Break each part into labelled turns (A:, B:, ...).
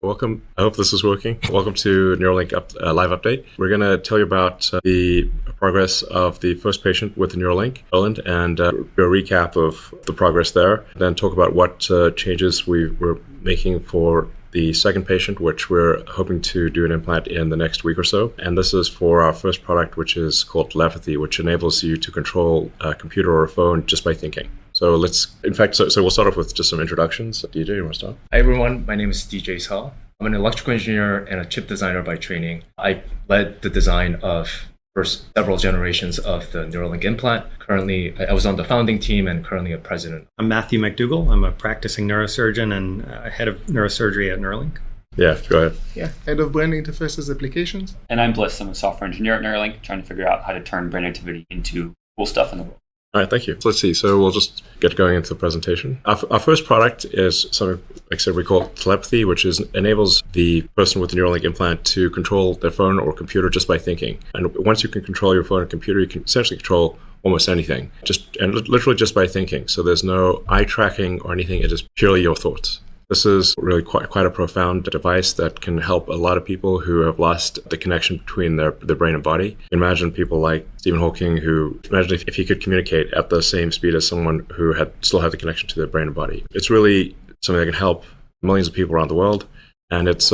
A: Welcome. I hope this is working. Welcome to Neuralink live update. We're going to tell you about the progress of the first patient with the Neuralink Ireland and do a recap of the progress there. Then talk about what changes we were making for the second patient, which we're hoping to do an implant in the next week or so. And this is for our first product, which is called telepathy, which enables you to control a computer or a phone just by thinking. So we'll start off with just some introductions. DJ, you want to start?
B: Hi everyone, my name is DJ Sal. I'm an electrical engineer and a chip designer by training. I led the design of several generations of the Neuralink implant. Currently, I was on the founding team and currently a president.
C: I'm Matthew McDougall. I'm a practicing neurosurgeon and head of neurosurgery at Neuralink.
A: Yeah, go ahead.
D: Yeah, head of brain interfaces applications.
E: And I'm Bliss. I'm a software engineer at Neuralink, trying to figure out how to turn brain activity into cool stuff in the world.
A: All right, thank you. So let's see. So we'll just get going into the presentation. Our first product is something, like I said, we call telepathy, which enables the person with the Neuralink implant to control their phone or computer just by thinking. And once you can control your phone and computer, you can essentially control almost anything, literally just by thinking. So there's no eye tracking or anything. It is purely your thoughts. This is really quite a profound device that can help a lot of people who have lost the connection between their brain and body. Imagine people like Stephen Hawking, imagine if he could communicate at the same speed as someone who still had the connection to their brain and body. It's really something that can help millions of people around the world. And it's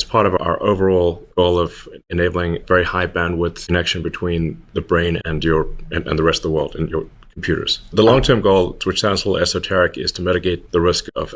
A: part of our overall goal of enabling very high bandwidth connection between the brain and the rest of the world and your computers. The long-term goal, which sounds a little esoteric, is to mitigate the risk of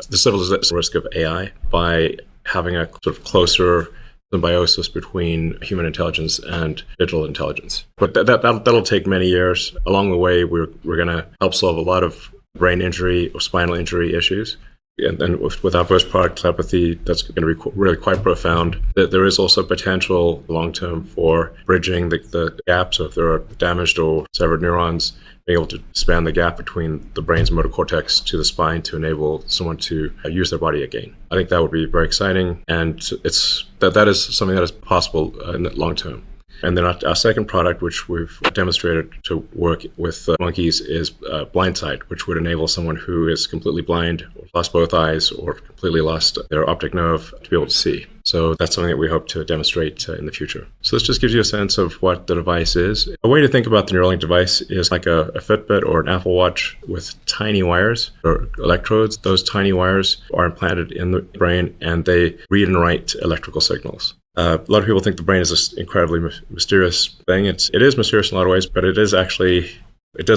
A: AI by having a sort of closer symbiosis between human intelligence and digital intelligence. But that'll take many years. Along the way, we're going to help solve a lot of brain injury or spinal injury issues. And then with our first product, telepathy, that's going to be really quite profound. There is also potential long-term for bridging the gap. So if there are damaged or severed neurons, being able to span the gap between the brain's motor cortex to the spine to enable someone to use their body again. I think that would be very exciting, and that is something that is possible in the long term. And then our second product, which we've demonstrated to work with monkeys, is blindsight, which would enable someone who is completely blind, or lost both eyes, or completely lost their optic nerve to be able to see. So that's something that we hope to demonstrate in the future. So this just gives you a sense of what the device is. A way to think about the Neuralink device is like a Fitbit or an Apple Watch with tiny wires or electrodes. Those tiny wires are implanted in the brain and they read and write electrical signals. A lot of people think the brain is this incredibly mysterious thing. It is mysterious in a lot of ways, but it does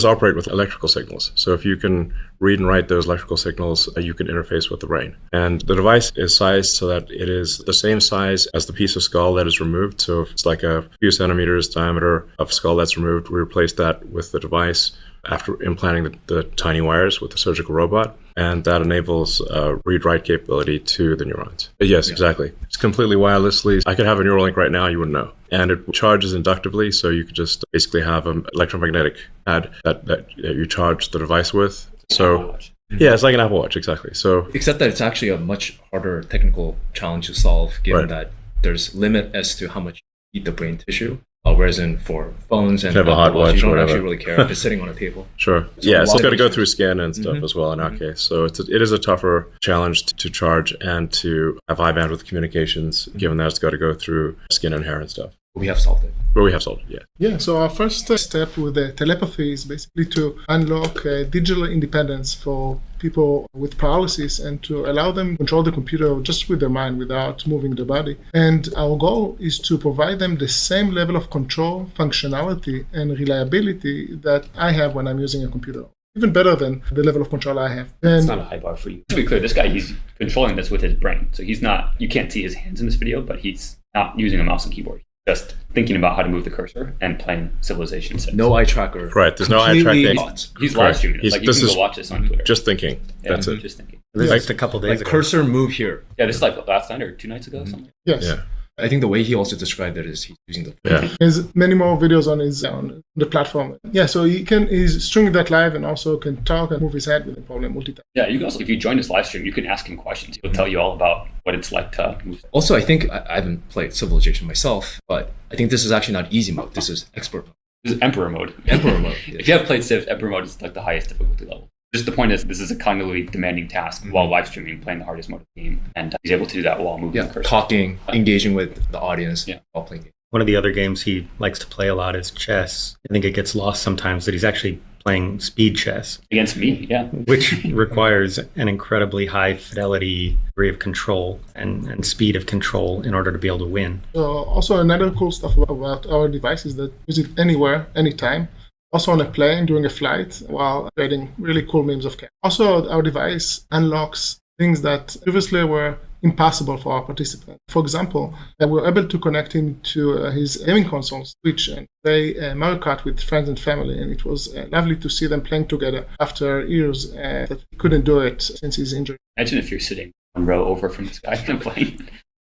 A: operate with electrical signals. So if you can read and write those electrical signals, you can interface with the brain. And the device is sized so that it is the same size as the piece of skull that is removed. So if it's like a few centimeters diameter of skull that's removed, we replace that with the device after implanting the tiny wires with the surgical robot. And that enables read-write capability to the neurons. Yes, exactly. It's completely wirelessly. I could have a Neuralink right now, you wouldn't know. And it charges inductively, so you could just basically have an electromagnetic pad that you charge the device with. So yeah, it's like an Apple Watch, exactly. So
B: except that it's actually a much harder technical challenge to solve, given that there's limit as to how much you eat the brain tissue. Whereas for phones and
A: have a hot watch,
B: you don't
A: whatever.
B: actually really care if it's sitting on a table.
A: Sure. Yeah, so it's got to go through skin and stuff as well in our case. So it is a tougher challenge to charge and to have high bandwidth communications, given that it's got to go through skin and hair and stuff.
B: We have solved it.
A: But we have solved it, yeah.
D: Yeah, so our first step with the telepathy is basically to unlock digital independence for people with paralysis and to allow them to control the computer just with their mind without moving their body. And our goal is to provide them the same level of control, functionality, and reliability that I have when I'm using a computer. Even better than the level of control I have.
E: It's not a high bar for you. To be clear, this guy, he's controlling this with his brain. So you can't see his hands in this video, but he's not using a mouse and keyboard. Just thinking about how to move the cursor and playing Civilization 6.
B: No eye tracker.
A: Right, there's no eye tracking.
E: He's live streaming. You can go watch this on Twitter.
A: Just thinking. That's it.
E: Just thinking.
C: This is just a couple days ago.
B: Cursor move here.
E: Yeah, this is like last night or 2 nights ago or something.
D: Yes.
A: Yeah.
B: I think the way he also described it is he's using the
D: There's many more videos on the platform. Yeah, so he's streaming that live and also can talk and move his head with the problem multitask.
E: Yeah, you can also, if you join this live stream, you can ask him questions. He'll tell you all about what it's like to move.
B: Also, I think I haven't played Civilization myself, but I think this is actually not easy mode. This is expert mode.
E: This is Emperor mode.
B: Emperor mode.
E: If you have played Civ, Emperor mode is like the highest difficulty level. Just the point is, this is a cognitively demanding task while live streaming, playing the hardest mode of the game. And he's able to do that while moving the cursor.
B: Talking, engaging with the audience while playing games.
C: One of the other games he likes to play a lot is chess. I think it gets lost sometimes that he's actually playing speed chess.
E: Against me, yeah.
C: Which requires an incredibly high fidelity degree of control and speed of control in order to be able to win.
D: Also, another cool stuff about our device is that use it anywhere, anytime. Also on a plane, during a flight, while creating really cool memes of cat. Also, our device unlocks things that previously were impossible for our participant. For example, we were able to connect him to his gaming console, Switch, and play Mario Kart with friends and family. And it was lovely to see them playing together after years that he couldn't do it since his injury.
E: Imagine if you're sitting one row over from this guy and playing.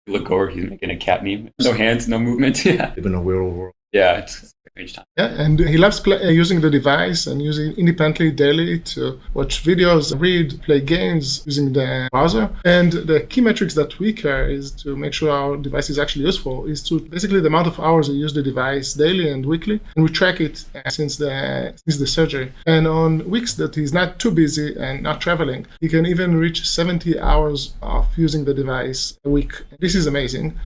E: You look over, he's making a cat meme. No hands, no movement. Yeah.
B: Live in a weird world.
E: Yeah, it's a strange time.
D: Yeah, and he loves using the device and using independently daily to watch videos, read, play games using the browser. And the key metrics that we care is to make sure our device is actually useful, is to basically the amount of hours he used the device daily and weekly. And we track it since the surgery. And on weeks that he's not too busy and not traveling, he can even reach 70 hours of using the device a week. This is amazing.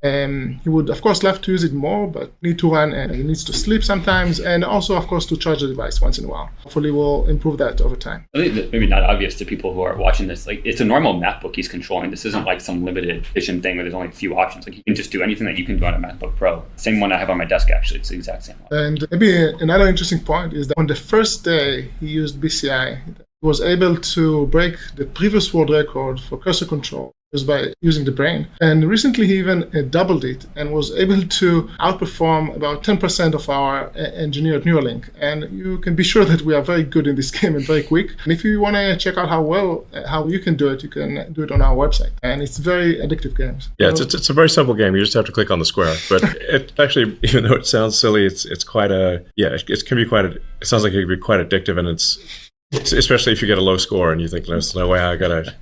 D: He would, of course, love to use it more, but need to run. He needs to sleep sometimes, and also, of course, to charge the device once in a while. Hopefully, we'll improve that over time.
E: I think that maybe not obvious to people who are watching this. Like, it's a normal MacBook he's controlling. This isn't like some limited edition thing where there's only a few options. Like, you can just do anything that you can do on a MacBook Pro. Same one I have on my desk, actually. It's the exact same one.
D: And maybe another interesting point is that on the first day he used BCI, he was able to break the previous world record for cursor control just by using the brain. And recently he even doubled it and was able to outperform about 10% of our engineered Neuralink. And you can be sure that we are very good in this game and very quick. And if you want to check out how you can do it, you can do it on our website. And it's very addictive games.
A: Yeah, it's a very simple game. You just have to click on the square. But it actually, even though it sounds silly, it's quite it can be quite it sounds like it can be quite addictive, and it's especially if you get a low score and you think there's no way I gotta.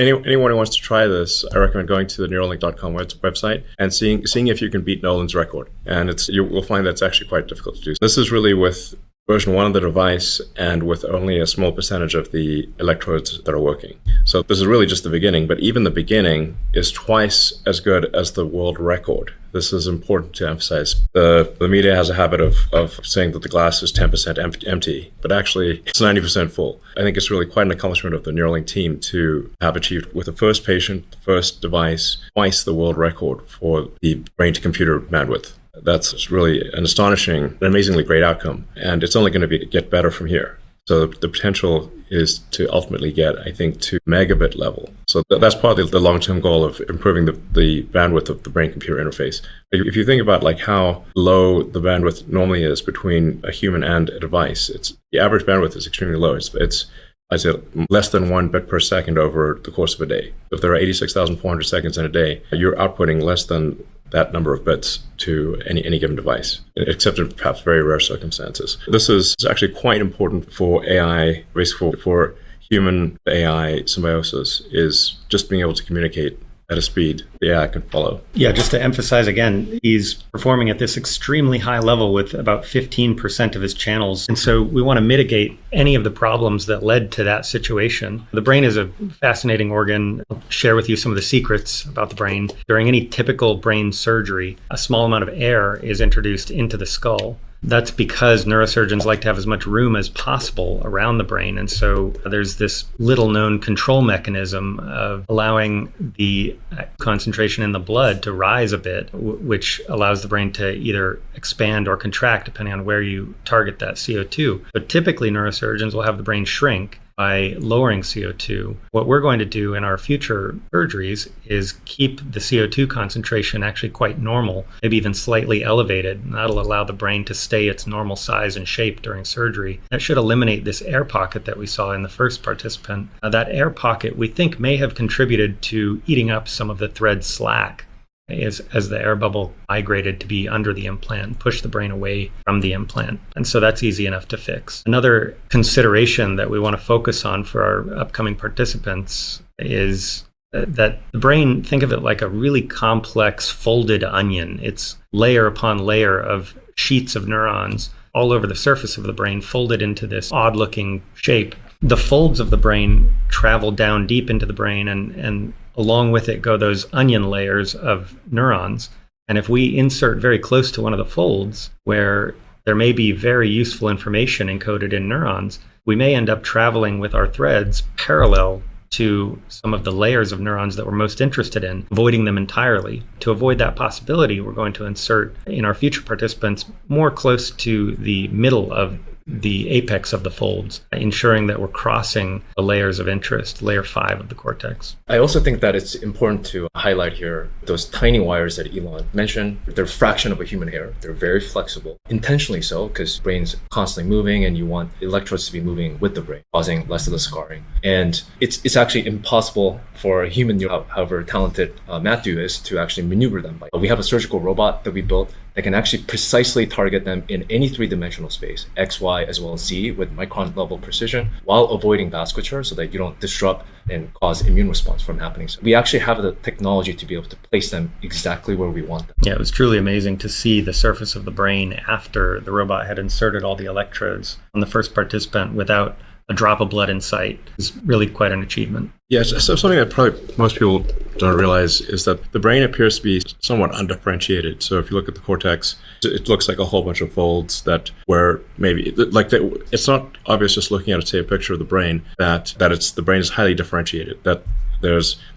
A: Anyone who wants to try this, I recommend going to the Neuralink.com website and seeing if you can beat Nolan's record. And you will find that's actually quite difficult to do. This is really with version 1 of the device and with only a small percentage of the electrodes that are working. So this is really just the beginning, but even the beginning is twice as good as the world record. This is important to emphasize. The media has a habit of saying that the glass is 10% empty, but actually it's 90% full. I think it's really quite an accomplishment of the Neuralink team to have achieved with the first patient, the first device, twice the world record for the brain-to-computer bandwidth. That's really an astonishing, an amazingly great outcome. And it's only going to get better from here. So the potential is to ultimately get, I think, to megabit level. So that's probably the long-term goal of improving the bandwidth of the brain-computer interface. If you think about like how low the bandwidth normally is between a human and a device, the average bandwidth is extremely low. It's I'd say less than 1 bit per second over the course of a day. If there are 86,400 seconds in a day, you're outputting less than that number of bits to any given device, except in perhaps very rare circumstances. This is actually quite important for AI, basically for human AI symbiosis, is just being able to communicate at a speed the AI can follow.
C: Yeah, just to emphasize again, he's performing at this extremely high level with about 15% of his channels. And so we want to mitigate any of the problems that led to that situation. The brain is a fascinating organ. I'll share with you some of the secrets about the brain. During any typical brain surgery, a small amount of air is introduced into the skull. That's because neurosurgeons like to have as much room as possible around the brain. And so there's this little known control mechanism of allowing the concentration in the blood to rise a bit, which allows the brain to either expand or contract depending on where you target that CO2. But typically neurosurgeons will have the brain shrink by lowering CO2. What we're going to do in our future surgeries is keep the CO2 concentration actually quite normal, maybe even slightly elevated. And that'll allow the brain to stay its normal size and shape during surgery. That should eliminate this air pocket that we saw in the first participant. That air pocket, we think, may have contributed to eating up some of the thread slack as the air bubble migrated to be under the implant and push the brain away from the implant. And so that's easy enough to fix. Another consideration that we want to focus on for our upcoming participants is that the brain, think of it like a really complex folded onion. It's layer upon layer of sheets of neurons all over the surface of the brain folded into this odd-looking shape. the folds of the brain travel down deep into the brain, and along with it go those onion layers of neurons. And if we insert very close to one of the folds where there may be very useful information encoded in neurons, we may end up traveling with our threads parallel to some of the layers of neurons that we're most interested in, avoiding them entirely. To avoid that possibility, we're going to insert in our future participants more close to the middle of the apex of the folds, ensuring that we're crossing the layers of interest, layer 5 of the cortex.
B: I also think that it's important to highlight here those tiny wires that Elon mentioned. They're a fraction of a human hair. They're very flexible, intentionally so, because the brain's constantly moving and you want electrodes to be moving with the brain, causing less of the scarring. And it's actually impossible for a human, however talented Matthew is, to actually maneuver them. We have a surgical robot that we built that can actually precisely target them in any three-dimensional space, X, Y, as well as Z, with micron level precision, while avoiding vasculature so that you don't disrupt and cause immune response from happening. So we actually have the technology to be able to place them exactly where we want them.
C: Yeah, it was truly amazing to see the surface of the brain after the robot had inserted all the electrodes on the first participant without a drop of blood in sight. Is really quite an achievement.
A: Yes, so something that probably most people don't realize is that the brain appears to be somewhat undifferentiated. So if you look at the cortex, it looks like a whole bunch of folds that where maybe it's not obvious just looking at, say, a picture of the brain that the brain is highly differentiated. That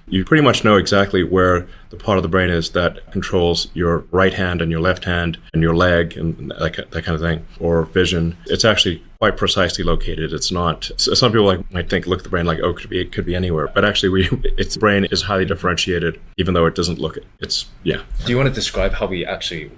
A: you pretty much know exactly where the part of the brain is that controls your right hand and your left hand and your leg and that kind of thing, or vision. It's actually quite precisely located. It's not. Some people might think, look at the brain like, oh, it could be anywhere, but actually, its brain is highly differentiated, even though it doesn't look it. It's yeah.
B: Do you want to describe how we actually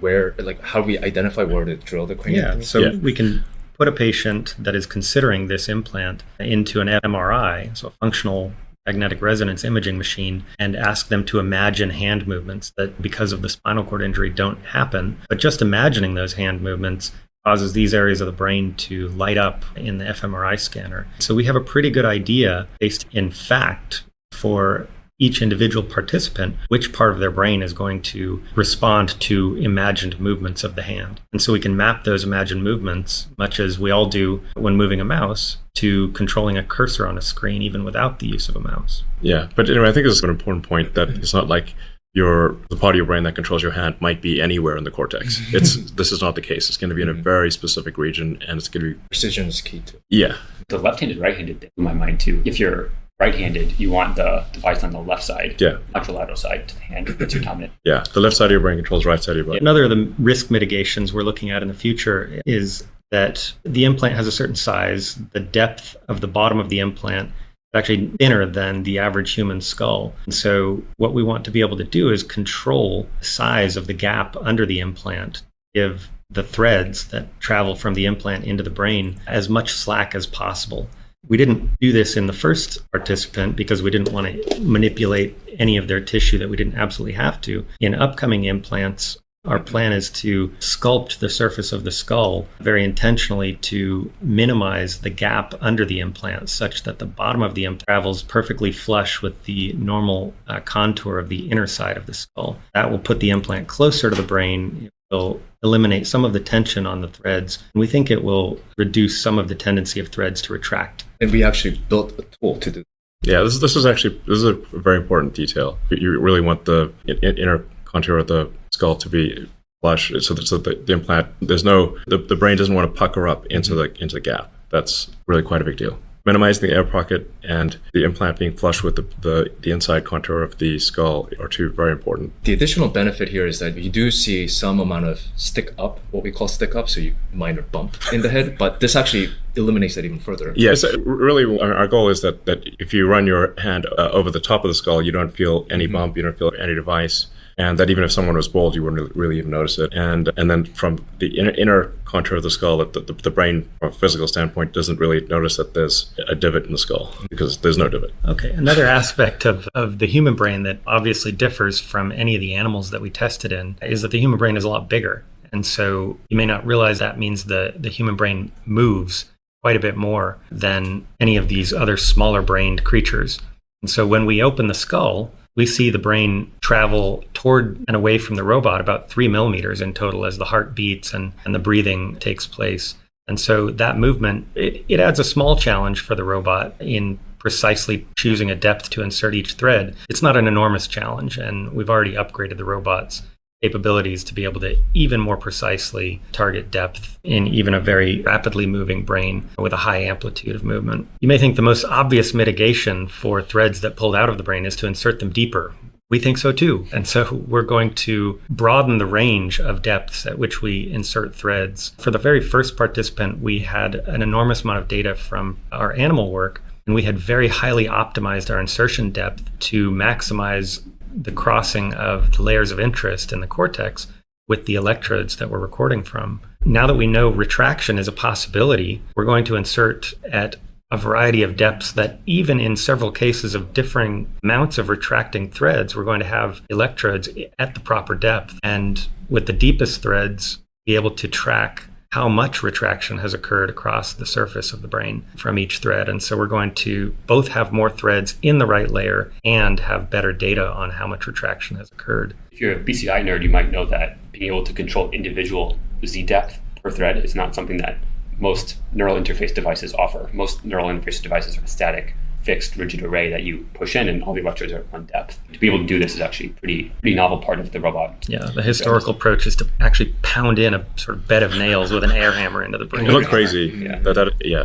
B: how we identify where to drill the cranium?
C: We can put a patient that is considering this implant into an MRI, so a functional magnetic resonance imaging machine, and ask them to imagine hand movements that, because of the spinal cord injury, don't happen. But just imagining those hand movements causes these areas of the brain to light up in the fMRI scanner. So we have a pretty good idea, based in fact, for each individual participant, which part of their brain is going to respond to imagined movements of the hand. And so we can map those imagined movements, much as we all do when moving a mouse, to controlling a cursor on a screen, even without the use of a mouse.
A: Yeah, but anyway, I think this is an important point, that it's not like the part of your brain that controls your hand might be anywhere in the cortex. This is not the case. It's going to be in a very specific region, and it's going to be
B: precision is key too.
A: Yeah.
E: The left-handed, right-handed thing, in my mind too. If you're right-handed, you want the device on the left side, contralateral side to the hand. That's your dominant.
A: Yeah, the left side of your brain controls the right side of your brain.
C: Another of the risk mitigations we're looking at in the future is that the implant has a certain size. The depth of the bottom of the implant is actually thinner than the average human skull. And so what we want to be able to do is control the size of the gap under the implant, give the threads that travel from the implant into the brain as much slack as possible. We didn't do this in the first participant because we didn't want to manipulate any of their tissue that we didn't absolutely have to. In upcoming implants, our plan is to sculpt the surface of the skull very intentionally to minimize the gap under the implant, such that the bottom of the implant travels perfectly flush with the normal contour of the inner side of the skull. That will put the implant closer to the brain. It will eliminate some of the tension on the threads, and we think it will reduce some of the tendency of threads to retract.
B: And we actually built a tool to do.
A: Yeah, this is a very important detail. You really want the inner contour of the skull to be flush, so the implant, the brain doesn't want to pucker up into the gap. That's really quite a big deal. Minimizing the air pocket and the implant being flush with the inside contour of the skull are two very important.
B: The additional benefit here is that you do see some amount of stick up, what we call stick up, so you minor bump in the head, but this actually eliminates that even further.
A: Yes, really our goal is that if you run your hand over the top of the skull, you don't feel any bump, you don't feel any device. And that even if someone was bald, you wouldn't really even notice it. And then from the inner contour of the skull, the brain, from a physical standpoint, doesn't really notice that there's a divot in the skull because there's no divot.
C: Okay, another aspect of the human brain that obviously differs from any of the animals that we tested in is that the human brain is a lot bigger. And so you may not realize that means the human brain moves quite a bit more than any of these other smaller brained creatures. And so when we open the skull, we see the brain travel toward and away from the robot about 3 millimeters in total as the heart beats and the breathing takes place. And so that movement, it adds a small challenge for the robot in precisely choosing a depth to insert each thread. It's not an enormous challenge, and we've already upgraded the robot's capabilities to be able to even more precisely target depth in even a very rapidly moving brain with a high amplitude of movement. You may think the most obvious mitigation for threads that pulled out of the brain is to insert them deeper. We think so too. And so we're going to broaden the range of depths at which we insert threads. For the very first participant, we had an enormous amount of data from our animal work, and we had very highly optimized our insertion depth to maximize the crossing of the layers of interest in the cortex with the electrodes that we're recording from. Now that we know retraction is a possibility, we're going to insert at a variety of depths that even in several cases of differing amounts of retracting threads, we're going to have electrodes at the proper depth. And with the deepest threads, be able to track how much retraction has occurred across the surface of the brain from each thread. And so we're going to both have more threads in the right layer and have better data on how much retraction has occurred.
E: If you're a BCI nerd, you might know that being able to control individual Z depth per thread is not something that most neural interface devices offer. Most neural interface devices are a static, fixed, rigid array that you push in and all the electrodes are one depth. To be able to do this is actually pretty novel part of the robot.
C: Yeah, the historical approach is to actually pound in a sort of bed of nails with an air hammer into the brain.
A: It looked crazy.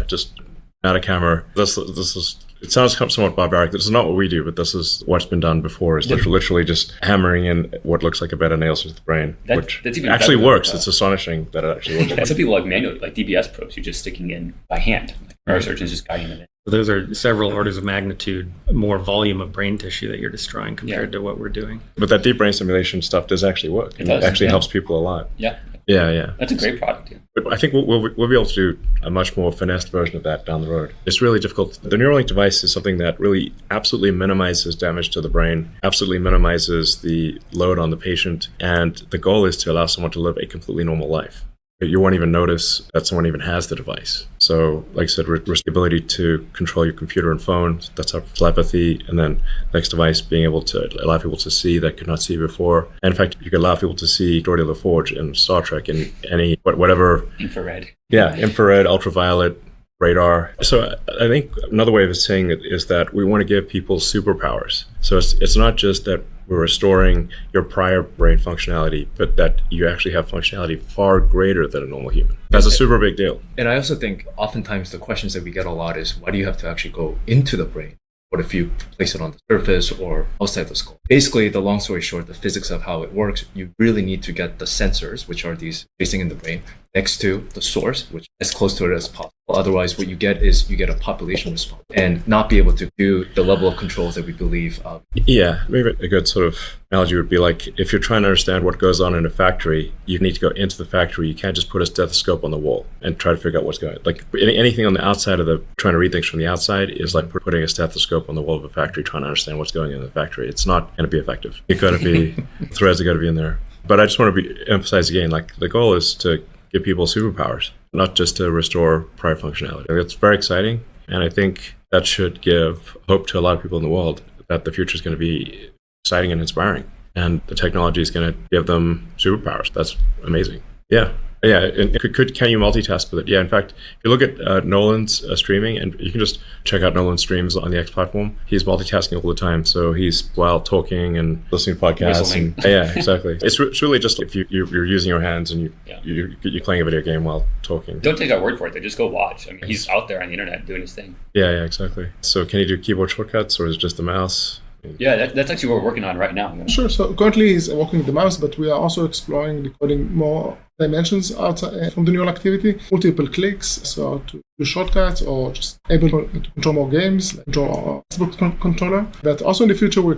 A: Just not a camera. This is. It sounds somewhat barbaric. This is not what we do, but this is what's been done before. Is literally just hammering in what looks like a bed of nails into the brain, which
E: that's even
A: actually works. It's astonishing that it actually works.
E: And some people like manually, like DBS probes, you're just sticking in by hand. Neurosurgeons just guiding them in.
C: Those are several orders of magnitude more volume of brain tissue that you're destroying compared to what we're doing.
A: But that deep brain simulation stuff does actually work. It actually helps people a lot.
E: Yeah.
A: Yeah.
E: That's a great product. Yeah.
A: But I think we'll be able to do a much more finessed version of that down the road. It's really difficult. The Neuralink device is something that really absolutely minimizes damage to the brain, absolutely minimizes the load on the patient, and the goal is to allow someone to live a completely normal life. You won't even notice that someone even has the device. So, like I said, the ability to control your computer and phone, that's our telepathy, and then next device being able to allow people to see that could not see before. And in fact, you could allow people to see Geordi LaForge in Star Trek in any, whatever.
E: Infrared.
A: Yeah, infrared, ultraviolet, radar. So I think another way of saying it is that we want to give people superpowers. So it's not just that we're restoring your prior brain functionality, but that you actually have functionality far greater than a normal human. That's a super big deal.
B: And I also think oftentimes the questions that we get a lot is, why do you have to actually go into the brain? What if you place it on the surface or outside the skull? Basically, the long story short, the physics of how it works, you really need to get the sensors, which are these facing in the brain, next to the source, which is as close to it as possible. Otherwise, what you get is you get a population response and not be able to do the level of controls that we believe.
A: Yeah, maybe a good sort of analogy would be like, if you're trying to understand what goes on in a factory, you need to go into the factory. You can't just put a stethoscope on the wall and try to figure out what's going on. Like anything on the outside of trying to read things from the outside is like putting a stethoscope on the wall of a factory, trying to understand what's going on in the factory. It's not going to be effective. You've got to be, threads are going to be in there. But I just want to emphasize again, like the goal is to give people superpowers, not just to restore prior functionality. It's very exciting, and I think that should give hope to a lot of people in the world that the future is going to be exciting and inspiring, and the technology is going to give them superpowers. That's amazing. Yeah. And can you multitask with it? Yeah, in fact, if you look at Nolan's streaming, and you can just check out Nolan's streams on the X platform, he's multitasking all the time. So he's while talking and listening to podcasts. Yeah, exactly. It's really just if you're using your hands and you're playing a video game while talking.
E: Don't take our word for it. Just go watch. I mean, he's out there on the internet doing his thing.
A: Yeah, exactly. So can you do keyboard shortcuts, or is it just the mouse?
E: Yeah, that's actually what we're working on right now.
D: Sure. So currently he's working with the mouse, but we are also exploring decoding more dimensions outside from the neural activity, multiple clicks, so to do shortcuts or just able to control more games, like control our Facebook controller. But also in the future, we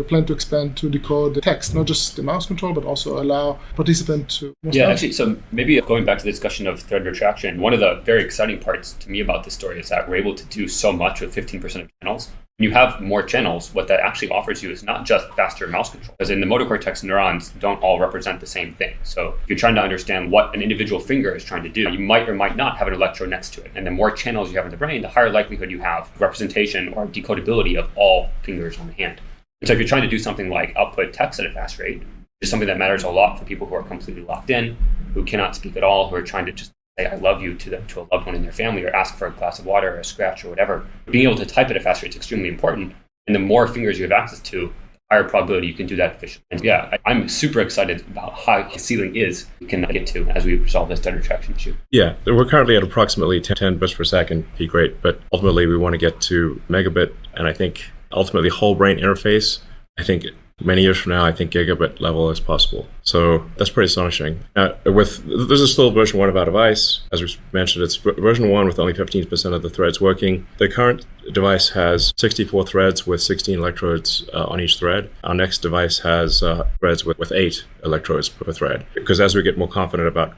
D: plan to expand to decode the text, not just the mouse control, but also allow participants to.
E: Actually, so maybe going back to the discussion of thread retraction, one of the very exciting parts to me about this story is that we're able to do so much with 15% of channels. When you have more channels, what that actually offers you is not just faster mouse control, because in the motor cortex, neurons don't all represent the same thing. So if you're trying to understand what an individual finger is trying to do, you might or might not have an electrode next to it. And the more channels you have in the brain, the higher likelihood you have representation or decodability of all fingers on the hand. And so if you're trying to do something like output text at a fast rate, which is something that matters a lot for people who are completely locked in, who cannot speak at all, who are trying to just say I love you to a loved one in their family, or ask for a glass of water or a scratch or whatever. Being able to type at a fast rate is extremely important. And the more fingers you have access to, the higher probability you can do that efficiently. And yeah, I'm super excited about how the ceiling we can get to as we resolve this stutter traction issue.
A: Yeah, we're currently at approximately 10 bits per second peak rate, but ultimately we want to get to megabit, and I think ultimately whole brain interface, I think many years from now, I think gigabit level is possible. So that's pretty astonishing. This is still version 1 of our device. As we mentioned, it's version 1 with only 15% of the threads working. The current device has 64 threads with 16 electrodes on each thread. Our next device has threads with 8 electrodes per thread. Because as we get more confident about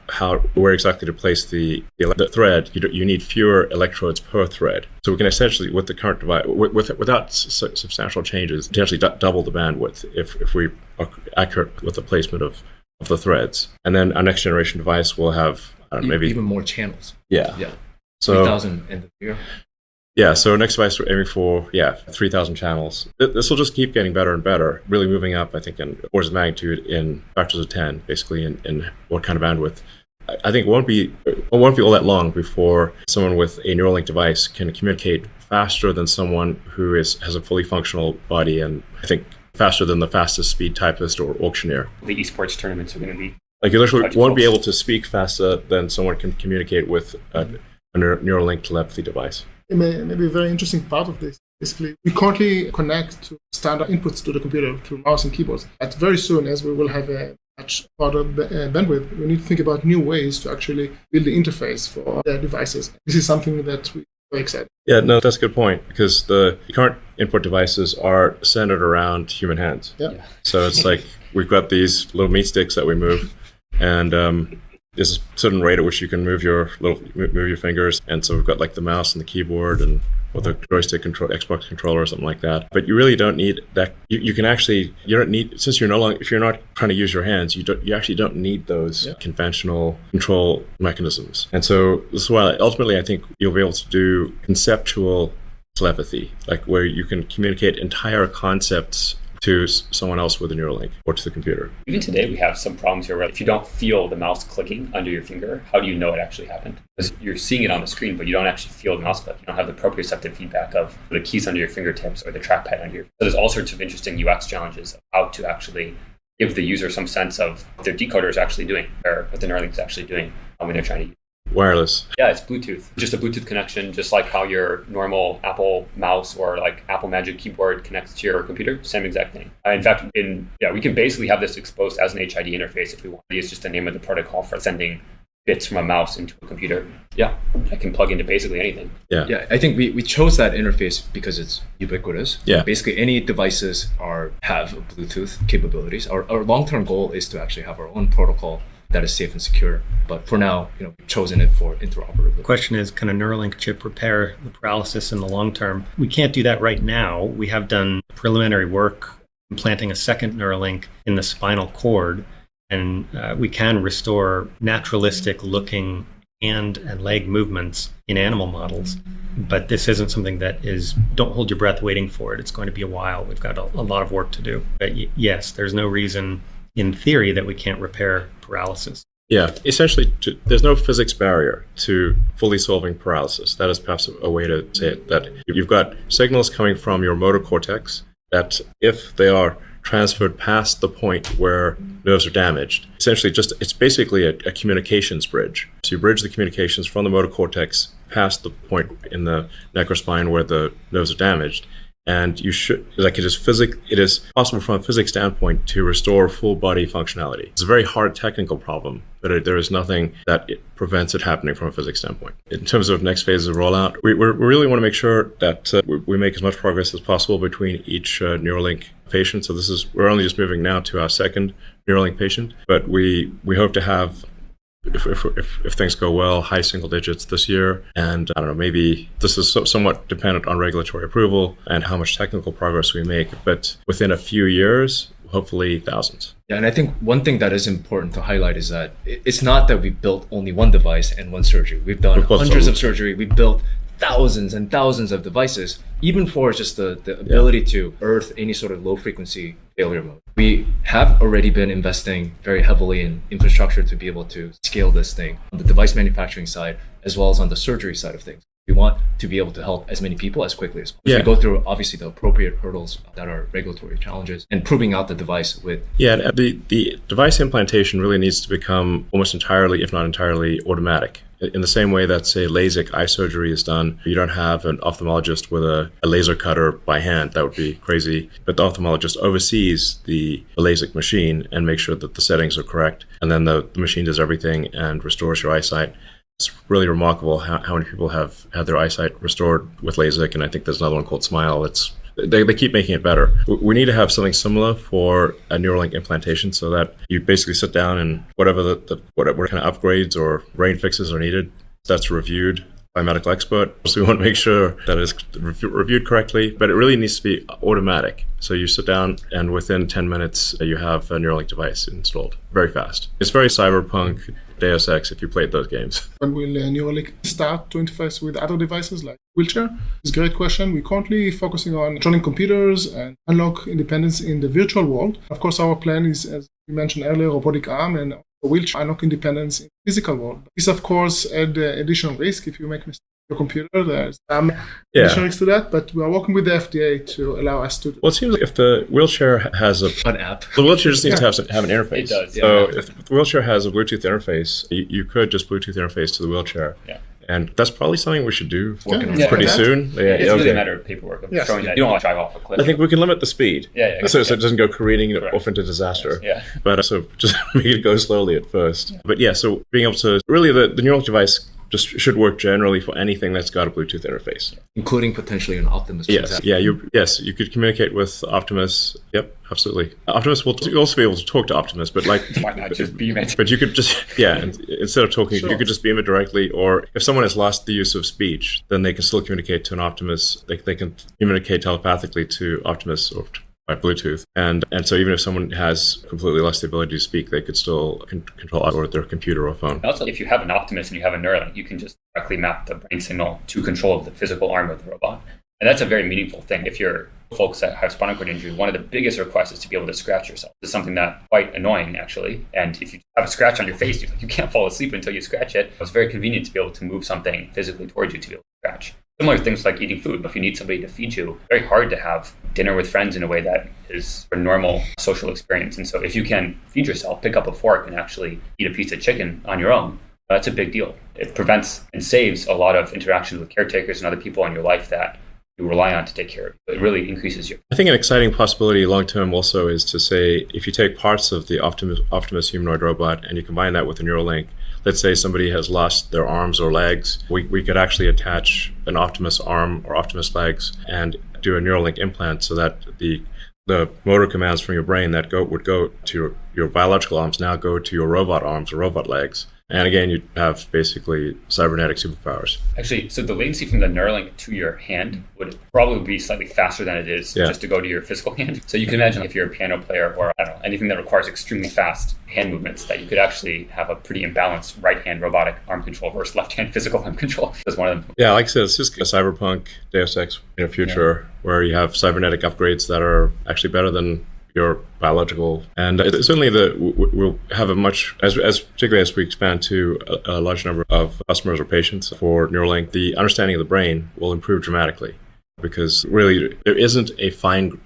A: where exactly to place the thread, you need fewer electrodes per thread. So we can essentially, with the current device, without substantial changes, potentially double the bandwidth if we are accurate with the placement of the threads. And then our next generation device will have maybe
B: even more channels.
A: Yeah. So
B: 3,000 in the year.
A: Yeah, so next device we're aiming for 3,000 channels. This will just keep getting better and better, really moving up, I think, in orders of magnitude in factors of 10, basically, in what kind of bandwidth. I think it won't be all that long before someone with a Neuralink device can communicate faster than someone who has a fully functional body, and I think faster than the fastest speed typist or auctioneer.
E: The esports tournaments are going to be...
A: Like, you literally won't be able to speak faster than someone can communicate with a Neuralink telepathy device.
D: It may be a very interesting part of this. Basically, we currently connect to standard inputs to the computer through mouse and keyboards. But very soon, as we will have a much broader bandwidth, we need to think about new ways to actually build the interface for the devices. This is something that we're very excited.
A: Yeah, no, that's a good point, because the current input devices are centered around human hands.
D: Yeah.
A: So it's like we've got these little meat sticks that we move, and there's a certain rate at which you can move your fingers, and so we've got like the mouse and the keyboard and with a joystick control, Xbox controller or something like that. But you really don't need that. You don't need, since if you're not trying to use your hands, you actually don't need those conventional control mechanisms. And so this is why ultimately I think you'll be able to do conceptual telepathy, like where you can communicate entire concepts to someone else with a Neuralink or to the computer.
E: Even today, we have some problems here where if you don't feel the mouse clicking under your finger, how do you know it actually happened? Because you're seeing it on the screen, but you don't actually feel the mouse click. You don't have the proprioceptive feedback of the keys under your fingertips or the trackpad under your... So there's all sorts of interesting UX challenges of how to actually give the user some sense of what their decoder is actually doing, or what the Neuralink is actually doing when they're trying to use it.
A: Wireless.
E: Yeah, it's Bluetooth. Just a Bluetooth connection, just like how your normal Apple mouse or like Apple Magic keyboard connects to your computer. Same exact thing. In fact, we can basically have this exposed as an HID interface if we want. It's just the name of the protocol for sending bits from a mouse into a computer. Yeah, I can plug into basically anything.
B: Yeah, I think we chose that interface because it's ubiquitous.
A: Yeah.
B: Basically, any devices have Bluetooth capabilities. Our long-term goal is to actually have our own protocol that is safe and secure. But for now, we've chosen it for interoperability.
C: The question is, can a Neuralink chip repair the paralysis in the long term? We can't do that right now. We have done preliminary work implanting a second Neuralink in the spinal cord, and we can restore naturalistic looking hand and leg movements in animal models. But this isn't something that don't hold your breath waiting for it. It's going to be a while. We've got a lot of work to do. But yes, there's no reason in theory that we can't repair paralysis.
A: Yeah, essentially, there's no physics barrier to fully solving paralysis. That is perhaps a way to say it, that you've got signals coming from your motor cortex that if they are transferred past the point where nerves are damaged, essentially it's basically a communications bridge. So you bridge the communications from the motor cortex past the point in the neck or spine where the nerves are damaged. And it is possible from a physics standpoint to restore full body functionality. It's a very hard technical problem, but there is nothing that prevents it happening from a physics standpoint. In terms of next phase of rollout, we really want to make sure that we make as much progress as possible between each Neuralink patient. So we're only just moving now to our second Neuralink patient, but we hope to have, if things go well, high single digits this year. And I don't know, maybe this is somewhat dependent on regulatory approval and how much technical progress we make. But within a few years, hopefully thousands.
B: Yeah, and I think one thing that is important to highlight is that it's not that we built only one device and one surgery. We've done hundreds of surgery. We've built thousands and thousands of devices, even for just the ability to earth any sort of low frequency failure mode. We have already been investing very heavily in infrastructure to be able to scale this thing on the device manufacturing side, as well as on the surgery side of things. We want to be able to help as many people as quickly as possible.
A: Yeah.
B: We go through obviously the appropriate hurdles that are regulatory challenges and proving out the device with.
A: Yeah, the device implantation really needs to become almost entirely, if not entirely, automatic. In the same way that, say, LASIK eye surgery is done, you don't have an ophthalmologist with a laser cutter by hand. That would be crazy. But the ophthalmologist oversees the LASIK machine and makes sure that the settings are correct. And then the machine does everything and restores your eyesight. It's really remarkable how many people have had their eyesight restored with LASIK. And I think there's another one called Smile. They keep making it better. We need to have something similar for a Neuralink implantation so that you basically sit down and whatever whatever kind of upgrades or brain fixes are needed, that's reviewed by a medical expert. So we want to make sure that it's reviewed correctly, but it really needs to be automatic. So you sit down and within 10 minutes, you have a Neuralink device installed very fast. It's very cyberpunk, Deus Ex if you played those games.
D: When will Neuralink start to interface with other devices like wheelchair? It's a great question. We're currently focusing on controlling computers and unlock independence in the virtual world. Of course, our plan is, as we mentioned earlier, robotic arm and wheelchair unlock independence in the physical world. This, of course, add additional risk if you make mistakes with your computer. There's some additional risk to that, but we are working with the FDA to allow us to do.
A: Well, it seems like if the wheelchair has
B: an app,
A: the wheelchair just needs to have an interface.
E: It does. Yeah.
A: So if the wheelchair has a Bluetooth interface, you could just Bluetooth interface to the wheelchair.
E: Yeah.
A: And that's probably something we should do
B: pretty
A: soon. Yeah,
E: it's really a matter of paperwork of showing that you don't want to drive off a cliff.
A: I think we can limit the speed. So it doesn't go careening off into disaster.
E: Yeah.
A: But so just make it go slowly at first. Yeah. But yeah, so being able to really the Neuralink device just should work generally for anything that's got a Bluetooth interface, including
B: potentially an Optimus.
A: Yes, yeah, you could communicate with Optimus. Yep, absolutely. Optimus will also be able to talk to Optimus, but
E: why not just beam it?
A: But you could just instead of talking, you could just beam it directly. Or if someone has lost the use of speech, then they can still communicate to an Optimus. They can communicate telepathically to Optimus or by Bluetooth, and so even if someone has completely lost the ability to speak, they could still control their computer or phone.
E: Also, if you have an Optimus and you have a Neuralink, you can just directly map the brain signal to control of the physical arm of the robot, and that's a very meaningful thing. If you're folks that have spinal cord injury, one of the biggest requests is to be able to scratch yourself. It's something that's quite annoying, actually. And if you have a scratch on your face, you can't fall asleep until you scratch it. It's very convenient to be able to move something physically towards you to be able to scratch. Similar things like eating food. If you need somebody to feed you, it's very hard to have dinner with friends in a way that is a normal social experience. And so if you can feed yourself, pick up a fork and actually eat a piece of chicken on your own, that's a big deal. It prevents and saves a lot of interactions with caretakers and other people in your life that you rely on to take care of you. It really increases your...
A: I think an exciting possibility long-term also is to say, if you take parts of the Optimus humanoid robot and you combine that with a Neuralink, let's say somebody has lost their arms or legs, we could actually attach an Optimus arm or Optimus legs and do a Neuralink implant so that the motor commands from your brain that would go to your biological arms now go to your robot arms or robot legs. And again, you have basically cybernetic superpowers.
E: Actually, so the latency from the Neuralink to your hand would probably be slightly faster than it is just to go to your physical hand. So you can imagine if you're a piano player or I don't know, anything that requires extremely fast hand movements, that you could actually have a pretty imbalanced right-hand robotic arm control versus left-hand physical arm control. That's one of them.
A: Yeah, like I said, it's just a cyberpunk Deus Ex in a future where you have cybernetic upgrades that are actually better than your biological, and certainly we'll have a much, as particularly as we expand to a large number of customers or patients for Neuralink, the understanding of the brain will improve dramatically, because really there isn't a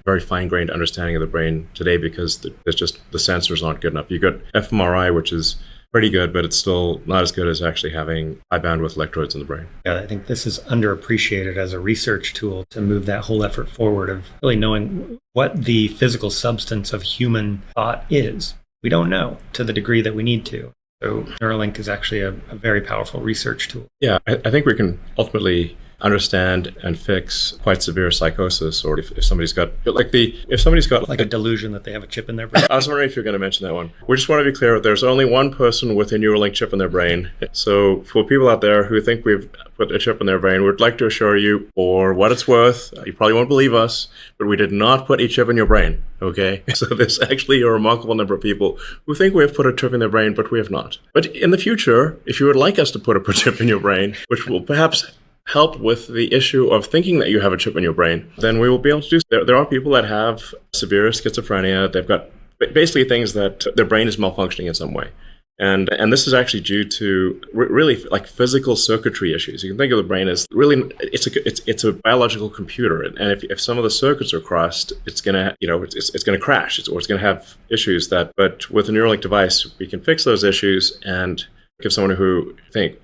A: very fine-grained understanding of the brain today because it's just the sensors aren't good enough. You got fMRI, which is pretty good, but it's still not as good as actually having high bandwidth electrodes in the brain.
C: Yeah, I think this is underappreciated as a research tool to move that whole effort forward of really knowing what the physical substance of human thought is. We don't know to the degree that we need to. So Neuralink is actually a very powerful research tool.
A: Yeah, I think we can ultimately understand and fix quite severe psychosis, or if somebody's got like
C: a delusion that they have a chip in their brain.
A: I was wondering if you're going to mention that one. We just want to be clear, there's only one person with a Neuralink chip in their brain. So for people out there who think we've put a chip in their brain, we'd like to assure you, for what it's worth, you probably won't believe us, but we did not put a chip in your brain, okay? So there's actually a remarkable number of people who think we have put a chip in their brain, but we have not. But in the future, if you would like us to put a chip in your brain, which will perhaps help with the issue of thinking that you have a chip in your brain, then we will be able to do. There are people that have severe schizophrenia. They've got basically things that their brain is malfunctioning in some way. And this is actually due to really like physical circuitry issues. You can think of the brain as really it's a biological computer, and if some of the circuits are crossed, it's gonna it's gonna crash, or it's gonna have issues that. But with a Neuralink device, we can fix those issues and give someone who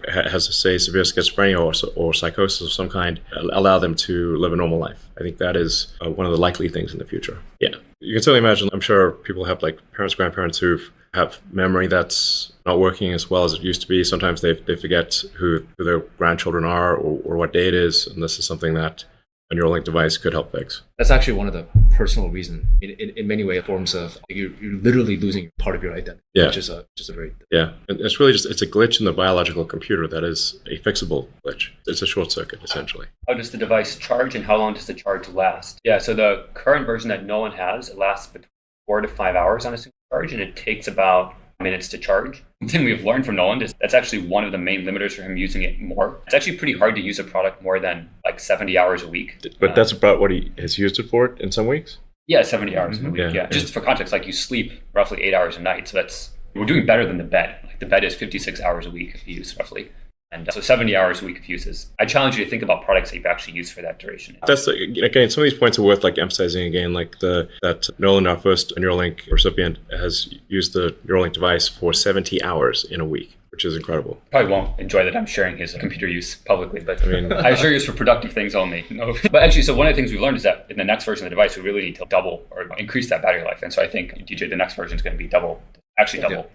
A: has say severe schizophrenia or psychosis of some kind, allow them to live a normal life. I think that is one of the likely things in the future. Yeah, you can certainly imagine. I'm sure people have like parents, grandparents who have memory that's not working as well as it used to be. Sometimes they forget who their grandchildren are or what day it is, and this is something that a Neuralink device could help fix.
B: That's actually one of the personal reasons. In many ways, forms of you're literally losing part of your identity, which is a very
A: And it's really it's a glitch in the biological computer that is a fixable glitch. It's a short circuit essentially.
E: How does the device charge, and how long does the charge last? Yeah, so the current version that Nolan has, it lasts between 4 to 5 hours on a single charge, and it takes about minutes to charge. The thing we've learned from Nolan is that's actually one of the main limiters for him using it more. It's actually pretty hard to use a product more than like 70 hours a week.
A: But that's about what he has used it for in some weeks?
E: Yeah, 70 hours in a week. Yeah. Just for context, like you sleep roughly 8 hours a night. So we're doing better than the bed. Like the bed is 56 hours a week of use roughly. And so 70 hours a week of uses. I challenge you to think about products that you've actually used for that duration.
A: That's again, some of these points are worth like emphasizing again, like that Nolan, our first Neuralink recipient, has used the Neuralink device for 70 hours in a week, which is incredible.
E: Probably won't enjoy that I'm sharing his computer use publicly, but I mean, I assure you it's for productive things only. No. But actually, so one of the things we've learned is that in the next version of the device, we really need to double or increase that battery life. And so I think, DJ, the next version is going to be double.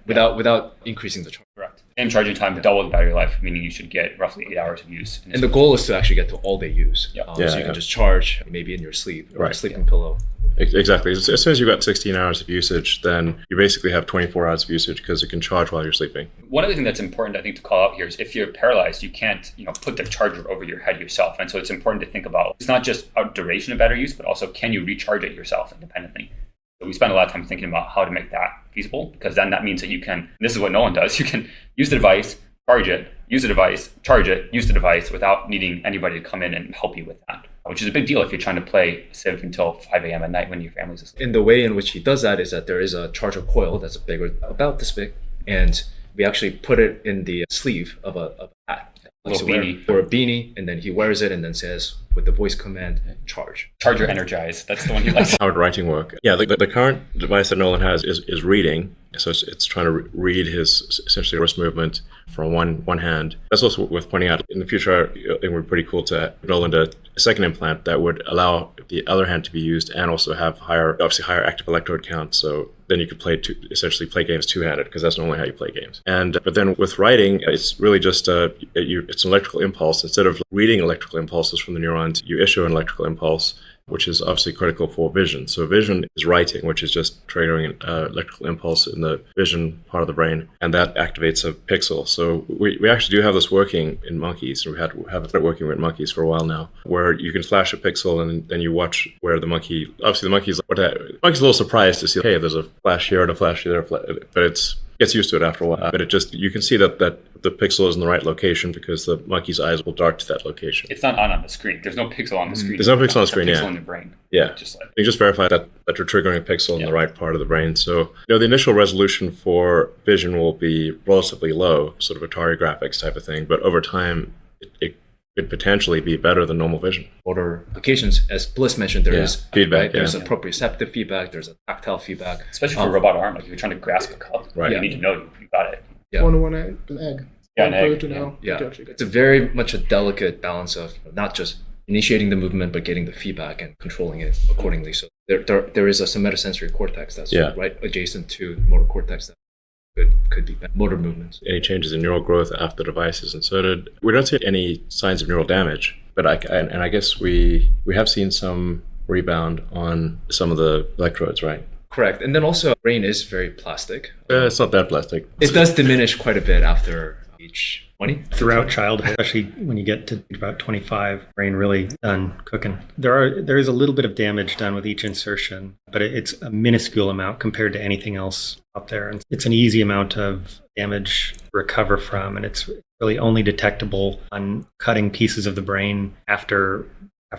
E: Without increasing the charge. Correct. And charging time to double the battery life, meaning you should get roughly 8 hours of use.
B: And the goal is to actually get to all-day use. So you can just charge maybe in your sleep or a sleeping pillow.
A: Exactly. As soon as you've got 16 hours of usage, then you basically have 24 hours of usage because it can charge while you're sleeping.
E: One other thing that's important, I think, to call out here is if you're paralyzed, you can't, put the charger over your head yourself. And so it's important to think about, it's not just a duration of battery use, but also can you recharge it yourself independently? So we spend a lot of time thinking about how to make that feasible, because then that means that you can, this is what Nolan does, you can use the device, charge it, use the device, charge it, use the device without needing anybody to come in and help you with that, which is a big deal if you're trying to play Civ until 5 a.m. at night when your family's asleep.
B: And the way in which he does that is that there is a charger coil that's about this big, and we actually put it in the sleeve of a hat.
E: A little beanie.
B: Or a beanie, and then he wears it and then says with the voice command, charge.
E: Charger energize. That's the one he likes.
A: How would writing work? Yeah, the current device that Nolan has is reading. So it's trying to read his essentially wrist movement from one hand. That's also worth pointing out. In the future, it would be pretty cool to Nolan a second implant that would allow the other hand to be used and also have higher active electrode count. So then you could essentially play games two-handed, because that's normally how you play games. But then with writing, it's really just it's an electrical impulse. Instead of reading electrical impulses from the neurons, you issue an electrical impulse, which is obviously critical for vision. So vision is writing, which is just triggering an electrical impulse in the vision part of the brain, and that activates a pixel. So we actually do have this working in monkeys, and we have it working with monkeys for a while now, where you can flash a pixel and then you watch where the monkey, obviously the monkey's a little surprised to see, hey, there's a flash here and a flash there, but it gets used to it after a while. But you can see that the pixel is in the right location because the monkey's eyes will dart to that location.
E: It's not on the screen. There's no pixel on the screen.
A: There's no pixel on the screen,
E: Pixel in the brain.
A: Yeah. You just verify that you're triggering a pixel in the right part of the brain. So, the initial resolution for vision will be relatively low, sort of Atari graphics type of thing. But over time, it could potentially be better than normal vision.
B: Motor applications, as Bliss mentioned, there is
A: feedback.
B: Right? There's a proprioceptive feedback. There's a tactile feedback.
E: Especially for a robot arm, like if you're trying to grasp a cup, you need to know you got it.
D: Yeah. One egg.
E: An egg.
B: It's a very much a delicate balance of not just initiating the movement, but getting the feedback and controlling it accordingly. So there is a somatosensory cortex that's right adjacent to motor cortex that could be motor movements.
A: Any changes in neural growth after the device is inserted. We don't see any signs of neural damage, but I guess we have seen some rebound on some of the electrodes, right?
B: Correct. And then also, brain is very plastic.
A: It's not that plastic.
B: It does diminish quite a bit after age 20.
C: Throughout childhood, especially when you get to about 25, brain really done cooking. There is a little bit of damage done with each insertion, but it's a minuscule amount compared to anything else out there. And it's an easy amount of damage to recover from, and it's really only detectable on cutting pieces of the brain after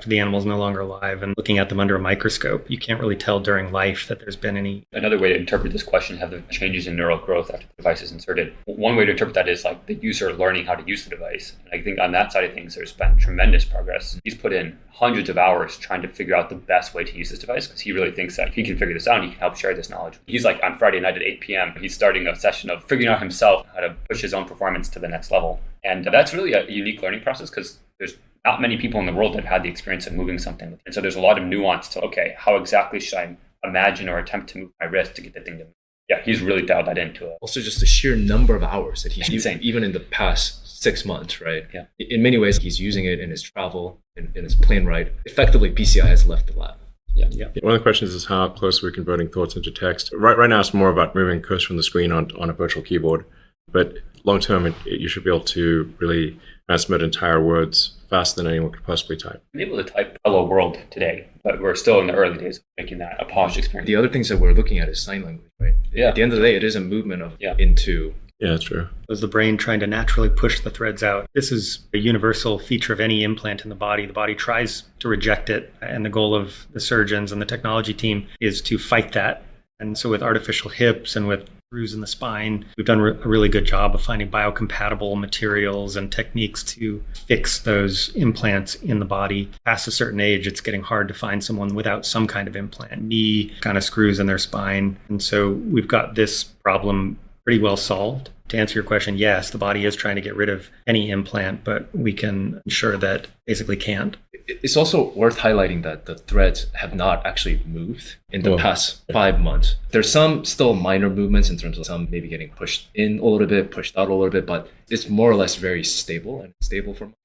C: the animal is no longer alive and looking at them under a microscope. You can't really tell during life that there's been any.
E: Another way to interpret this question, have the changes in neural growth after the device is inserted. One way to interpret that is like the user learning how to use the device. And I think on that side of things, there's been tremendous progress. He's put in hundreds of hours trying to figure out the best way to use this device because he really thinks that he can figure this out and he can help share this knowledge. He's like on Friday night at 8 p.m., he's starting a session of figuring out himself how to push his own performance to the next level. And that's really a unique learning process because there's not many people in the world that have had the experience of moving something. And so there's a lot of nuance to, okay, how exactly should I imagine or attempt to move my wrist to get the thing to move? Yeah, he's really dialed that into it.
B: Also, just the sheer number of hours that he's
E: Insane.
B: using, even in the past 6 months, right?
E: Yeah.
B: In many ways, he's using it in his travel, in his plane ride. Effectively, PCI has left the lab.
E: Yeah.
A: One of the questions is how close we're converting thoughts into text. Right now, it's more about moving cursor from the screen on a virtual keyboard. But long term, you should be able to really transmit entire words faster than anyone could possibly type.
E: I'm able to type hello world today, but we're still in the early days of making that a polished experience.
B: The other things that we're looking at is sign language, right?
E: Yeah.
B: At the end of the day, it is a movement of into.
A: Yeah, that's true.
C: Is the brain trying to naturally push the threads out? This is a universal feature of any implant in the body. The body tries to reject it, and the goal of the surgeons and the technology team is to fight that. And so with artificial hips and with screws in the spine, we've done a really good job of finding biocompatible materials and techniques to fix those implants in the body. Past a certain age, it's getting hard to find someone without some kind of implant, knee kind of screws in their spine. And so we've got this problem pretty well solved. To answer your question, yes, the body is trying to get rid of any implant, but we can ensure that basically can't.
B: It's also worth highlighting that the threads have not actually moved in the past 5 months. There's some still minor movements in terms of some maybe getting pushed in a little bit, pushed out a little bit, but it's more or less very stable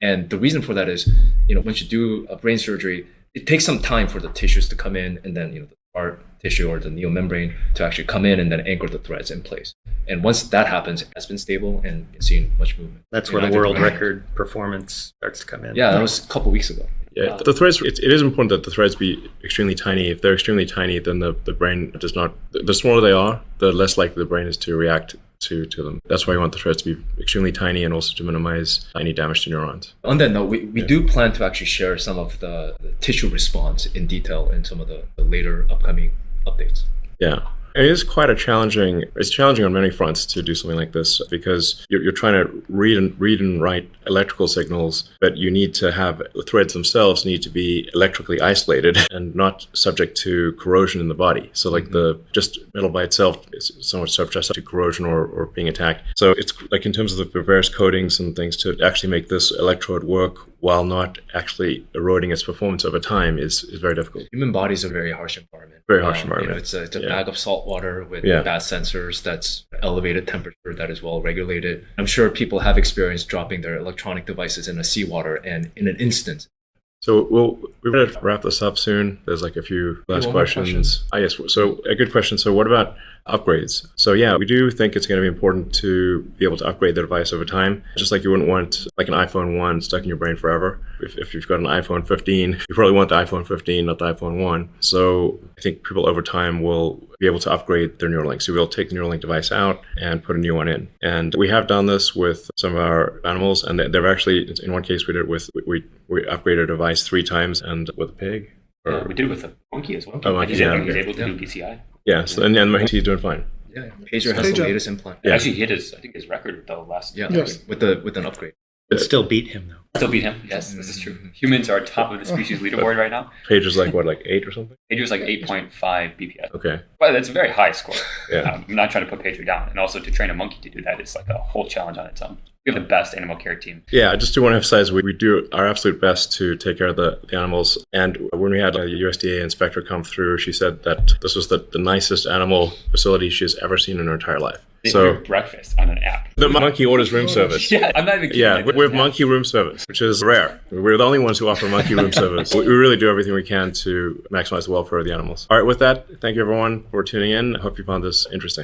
B: and the reason for that is, once you do a brain surgery, it takes some time for the tissues to come in and then, the scar tissue or the neomembrane to actually come in and then anchor the threads in place. And once that happens, it has been stable and it's seen much movement.
C: That's where the world record performance starts to come in.
B: Yeah, that was a couple weeks ago.
A: Yeah, the threads, it is important that the threads be extremely tiny. If they're extremely tiny, then the brain does not, the smaller they are, the less likely the brain is to react to them. That's why we want the threads to be extremely tiny and also to minimize any damage to neurons.
B: On that note, we do plan to actually share some of the tissue response in detail in some of the later upcoming updates.
A: Yeah. It is quite it's challenging on many fronts to do something like this because you're trying to read and write electrical signals, but you need to have the threads themselves need to be electrically isolated and not subject to corrosion in the body. So like the just metal by itself is somewhat subject to corrosion or being attacked. So it's like in terms of the various coatings and things to actually make this electrode work while not actually eroding its performance over time is very difficult.
B: Human bodies are a very harsh environment.
A: Very harsh environment.
B: It's a bag of salt water with bad sensors that's elevated temperature that is well regulated. I'm sure people have experienced dropping their electronic devices in the seawater and in an instant.
A: So we're going to wrap this up soon. There's like a few last questions. Yes. So a good question. So what about upgrades? So yeah, we do think it's going to be important to be able to upgrade the device over time. Just like you wouldn't want like an iPhone 1 stuck in your brain forever. If you've got an iPhone 15, you probably want the iPhone 15, not the iPhone 1. So I think people over time will be able to upgrade their Neuralink. So we'll take the Neuralink device out and put a new one in. And we have done this with some of our animals. And they've actually, in one case, we did it with, we upgraded a device 3 times and with a pig.
E: We did it with a monkey as well.
A: Oh, monkey,
E: He's able to do PCI.
A: Yeah, so, and he's doing fine.
B: Yeah, Pager has the latest implant.
E: It actually hit his record with the last.
B: Yeah,
D: Yes.
B: with an upgrade.
C: But still beat him though.
E: Still beat him. Yes, this is true. Humans are top of the species leaderboard right now.
A: Page is like what, like 8 or something?
E: Pager's like 8.5 BPS.
A: Okay.
E: Well, that's a very high score.
A: Yeah.
E: I'm not trying to put Pager down. And also to train a monkey to do that is like a whole challenge on its own. We have the best animal care team.
A: Yeah, I just do want to emphasize we do our absolute best to take care of the animals. And when we had a USDA inspector come through, she said that this was the nicest animal facility she's ever seen in her entire life.
E: They
A: So
E: order breakfast on an app.
A: the monkey orders room service.
E: Yeah, I'm not even kidding.
A: Yeah,
E: Like,
A: we have monkey room service, which is rare. We're the only ones who offer monkey room service. We really do everything we can to maximize the welfare of the animals. All right, with that, thank you everyone for tuning in. I hope you found this interesting.